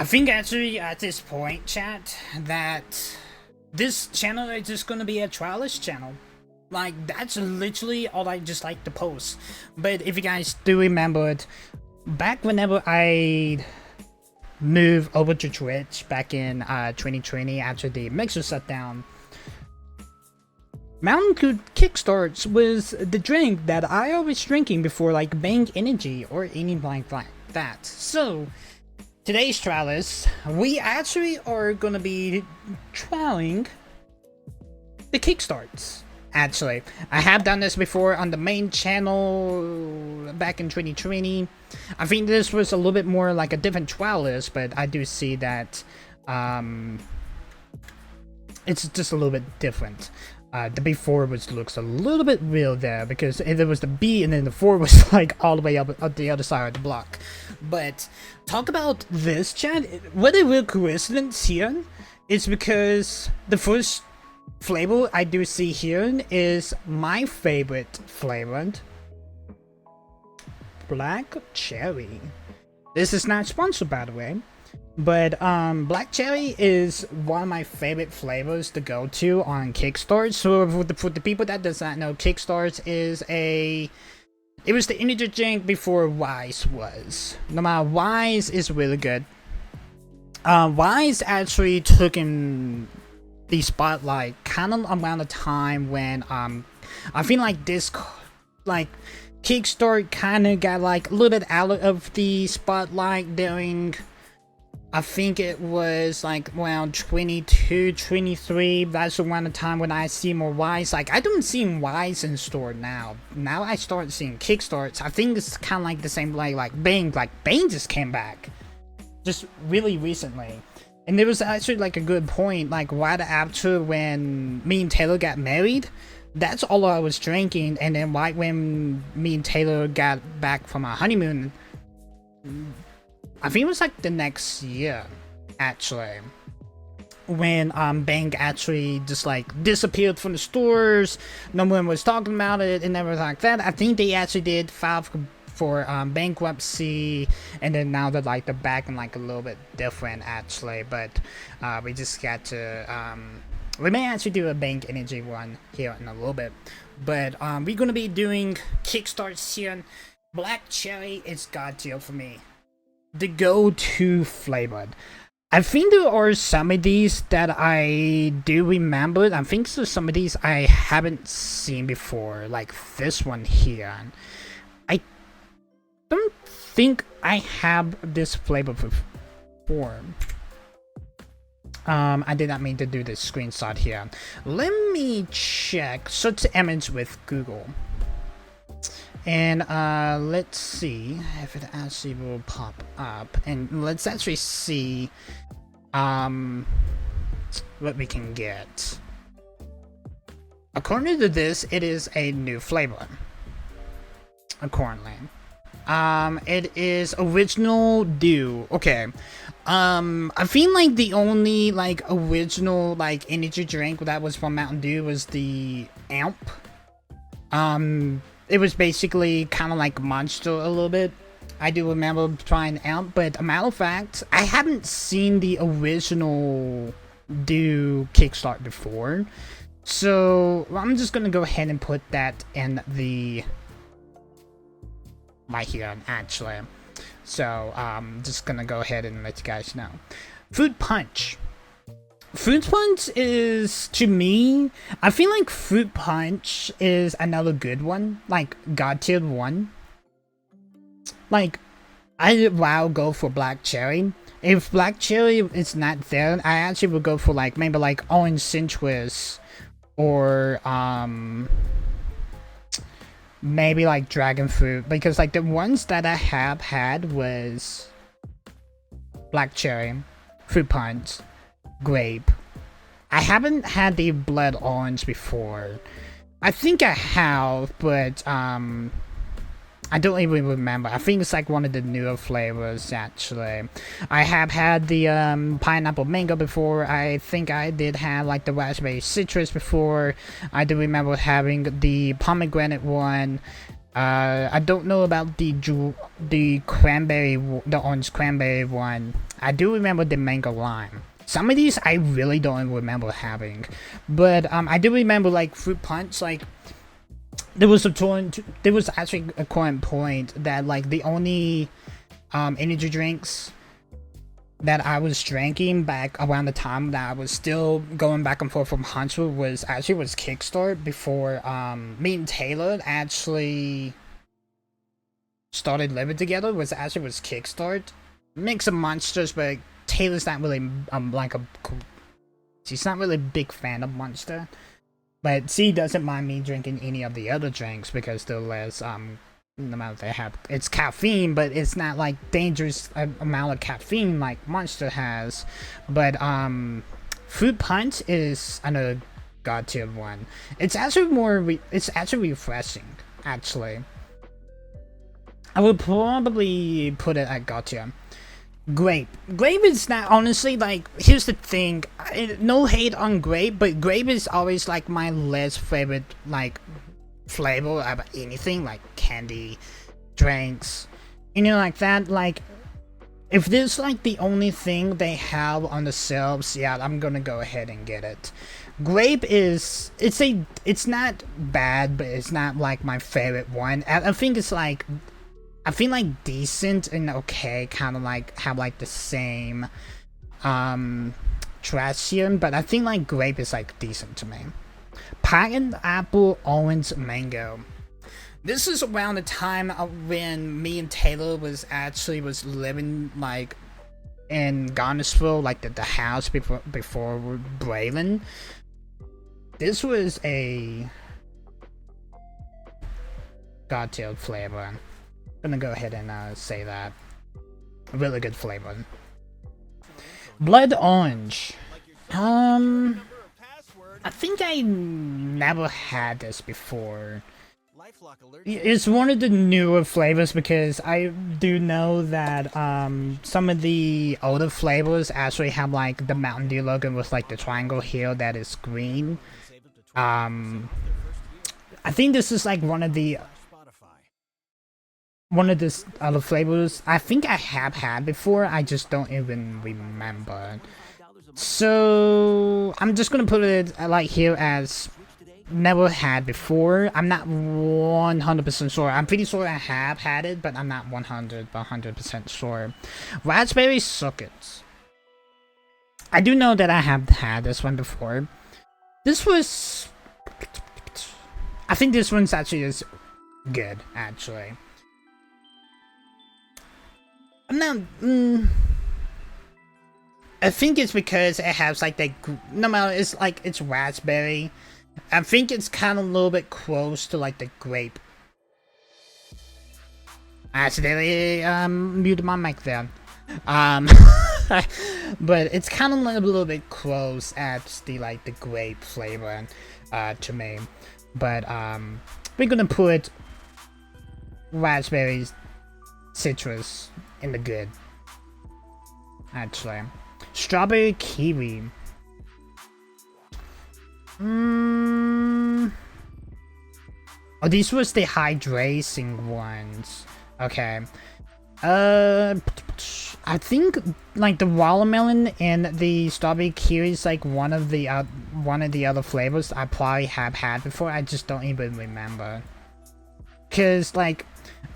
I think actually at this point, chat, that this channel is just gonna be a trialist channel. Like, that's literally all I just like to post. But if you guys do remember it, back whenever I moved over to Twitch back in 2020 after the mixer shut down, Mountain Dew KickStarts was the drink that I was drinking before, like Bang Energy or anything like that. So today's trialist, we actually are gonna be trialing the KickStarts. Actually, I have done this before on the main channel back in 2020. I think this was a little bit more like a different trial list, but I do see that it's just a little bit different. The B4 looks a little bit real there because there was the B and then the 4 was like all the way up the other side of the block. But talk about this, chat. What a real coincidence here is because the first flavor I do see here is my favorite flavor, Black Cherry. This is not sponsored, by the way, but Black Cherry is one of my favorite flavors to go to on KickStart. So for the people that does not know, KickStart is it was the energy drink before Wise was. No matter, Wise is really good. Wise actually took in the spotlight kind of around the time when I feel like this KickStart kind of got like a little bit out of the spotlight during, I think it was like around 22, 23. That's around the time when I see more Wise. Like, I don't see Wise in store now. Now I start seeing KickStarts. I think it's kind of like the same like Bang. Like, Bang just came back just really recently. And there was actually like a good point, like right after when me and Taylor got married, that's all I was drinking. And then right when me and Taylor got back from our honeymoon, I think it was like the next year, actually, when Bang actually just like disappeared from the stores. No one was talking about it and everything like that. I think they actually did file for bankruptcy, and then now they're like they're back and like a little bit different actually. But we just got to we may actually do a Bank Energy one here in a little bit. But we're gonna be doing KickStarts here. Black Cherry is god tier for me, the go-to flavor. I think there are some of these that I do remember. I think there's some of these I haven't seen before, like this one here. I don't think I have this flavor before. I did not mean to do this screenshot here. Let me check. Search the image with Google. And let's see if it actually will pop up. And let's actually see what we can get. According to this, it is a new flavor. Accordingly. It is original dew. Okay. I feel like the only like original like energy drink that was from Mountain Dew was the Amp. It was basically kind of like Monster a little bit. I do remember trying Amp, but a matter of fact, I haven't seen the original Dew KickStart before. So I'm just gonna go ahead and put that in the right here actually. So just gonna go ahead and let you guys know. Fruit Punch. Fruit Punch is, to me, I feel like Fruit Punch is another good one, like god tier one. Like, I'll go for Black Cherry. If Black Cherry is not there, I actually would go for like maybe like Orange Citrus or maybe like Dragon Fruit, because like the ones that I have had was Black Cherry, Fruit Punch, Grape. I haven't had the Blood Orange before. I think I have, but I don't even remember. I think it's like one of the newer flavors actually. I have had the pineapple mango before. I think I did have like the raspberry citrus before. I do remember having the pomegranate one. I don't know about the orange cranberry one. I do remember the mango lime. Some of these I really don't remember having, but I do remember like fruit punch. Like there was actually a current point that like the only energy drinks that I was drinking back around the time that I was still going back and forth from Huntsville was KickStart before me and Taylor actually started living together. Was KickStart. Mix of monsters, but Taylor's not really she's not really a big fan of Monster. But she doesn't mind me drinking any of the other drinks because they're less no matter they have, it's caffeine, but it's not like dangerous amount of caffeine like Monster has. But fruit punch is another god tier one. It's actually it's actually refreshing. Actually, I would probably put it at god tier. Grape is not, honestly, like, here's the thing, no hate on grape, but grape is always like my least favorite like flavor of anything, like candy, drinks, like that. Like if this like the only thing they have on the shelves, yeah, I'm gonna go ahead and get it. Grape is, it's not bad, but it's not like my favorite one. I think it's like, I feel like decent and okay, kind of like have like the same trashium, but I think like grape is like decent to me. Pineapple, orange, mango. This is around the time when me and Taylor was living like in Garnersville, like the house before Braylon. This was a god tier flavor. I'm gonna go ahead and say that. Really good flavor. Blood orange. I think I never had this before. It's one of the newer flavors because I do know that some of the older flavors actually have like the Mountain Dew logo with like the triangle here that is green. I think this is like one of the other flavors I think I have had before. I just don't even remember. So I'm just gonna put it like here as never had before. I'm not 100% sure. I'm pretty sure I have had it, but I'm not 100% sure. Raspberry sockets. I do know that I have had this one before. This was, I think this one's actually is good, actually. I'm not, I think it's because it has like that, no matter, it's like, it's raspberry. I think it's kind of a little bit close to like the grape. I accidentally muted my mic there. But it's kind of a little bit close at the like the grape flavor to me. But we're gonna put raspberries, citrus in the good. Actually, strawberry kiwi. Oh, these was the hydrating ones. Okay. I think like the watermelon and the strawberry kiwi is like one of the other flavors I probably have had before. I just don't even remember. Cause like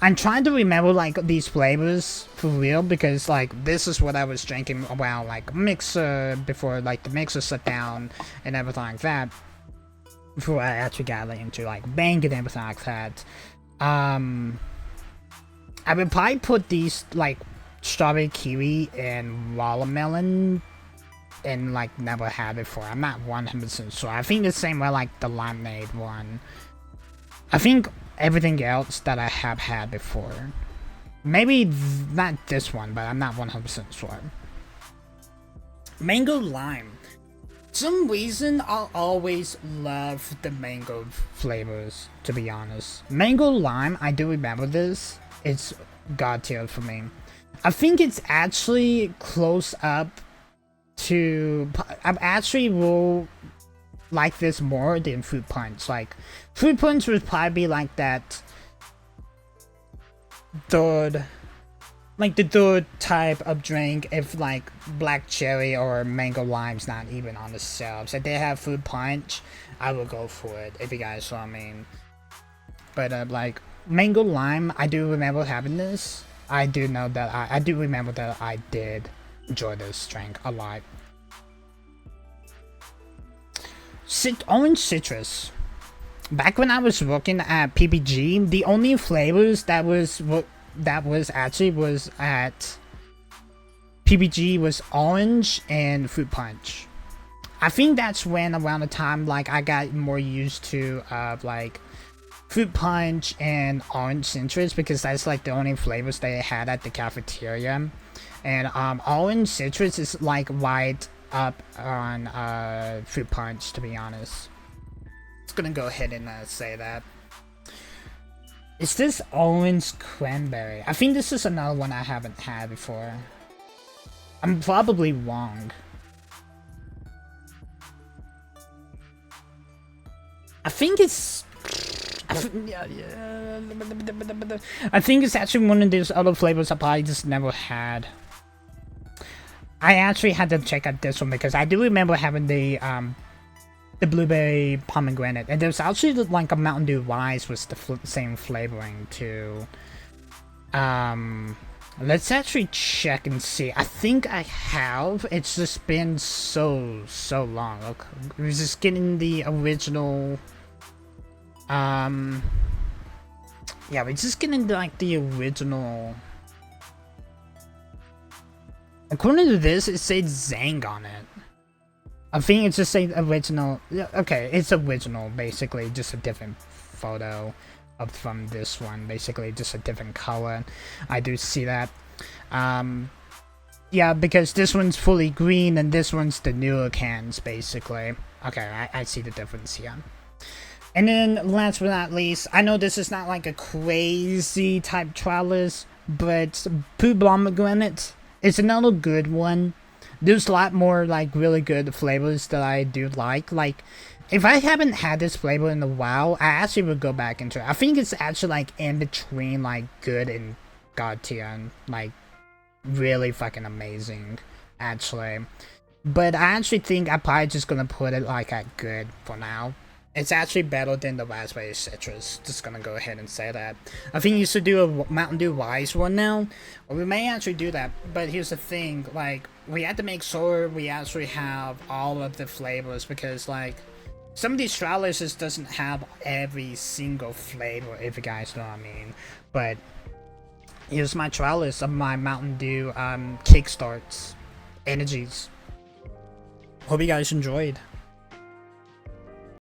I'm trying to remember like these flavors for real because like this is what I was drinking around like mixer before like the mixer shut down and everything like that. Before I actually got like, into like bank and everything like that. I would probably put these like strawberry kiwi and watermelon and like never had before. I'm not 100% sure. I think the same way like the lemonade one. I think everything else that I have had before. Maybe not this one, but I'm not 100% sure. Mango lime. Some reason I'll always love the mango flavors, to be honest. Mango lime, I do remember this. It's god tier for me. I think it's actually close up to, I actually will like this more than fruit punch. Like fruit punch would probably be like that third, like the third type of drink if like black cherry or mango lime's not even on the shelves. If they have fruit punch, I will go for it, if you guys know what I mean. But like mango lime, I do remember having this. I do know that I do remember that I did enjoy this drink a lot. Orange citrus. Back when I was working at PPG, the only flavors that was at PPG was orange and fruit punch. I think that's when around the time like I got more used to like fruit punch and orange citrus, because that's like the only flavors they had at the cafeteria. And orange citrus is like right up on fruit punch, to be honest. Just gonna go ahead and say that. Is this orange cranberry? I think this is another one I haven't had before. I'm probably wrong. I think it's... I think it's actually one of those other flavors I probably just never had. I actually had to check out this one because I do remember having the blueberry pomegranate, and there's actually like a Mountain Dew Rise with the same flavoring too. Let's actually check and see. I think I have. It's just been so long. Okay, we're just getting the original. Yeah, we're just getting like the original. According to this, it says Zang on it. I think it's just saying original. Yeah, okay, it's original, basically, just a different photo from this one, basically, just a different color. I do see that. Yeah, because this one's fully green and this one's the newer cans, basically. Okay, I see the difference here. And then, last but not least, I know this is not like a crazy type trial list, but Blue Pomegranate is another good one. There's a lot more like really good flavors that I do like. Like, if I haven't had this flavor in a while, I actually would go back into it. I think it's actually like in between like good and god tier, and like really fucking amazing, actually. But I actually think I'm probably just gonna put it like at good for now. It's actually better than the raspberry citrus. Just gonna go ahead and say that. I think you should do a Mountain Dew Rise one now. Or we may actually do that. But here's the thing, like, we have to make sure we actually have all of the flavors, because like some of these trial lists doesn't have every single flavor, if you guys know what I mean. But here's my trial list of my Mountain Dew KickStarts energies. Hope you guys enjoyed.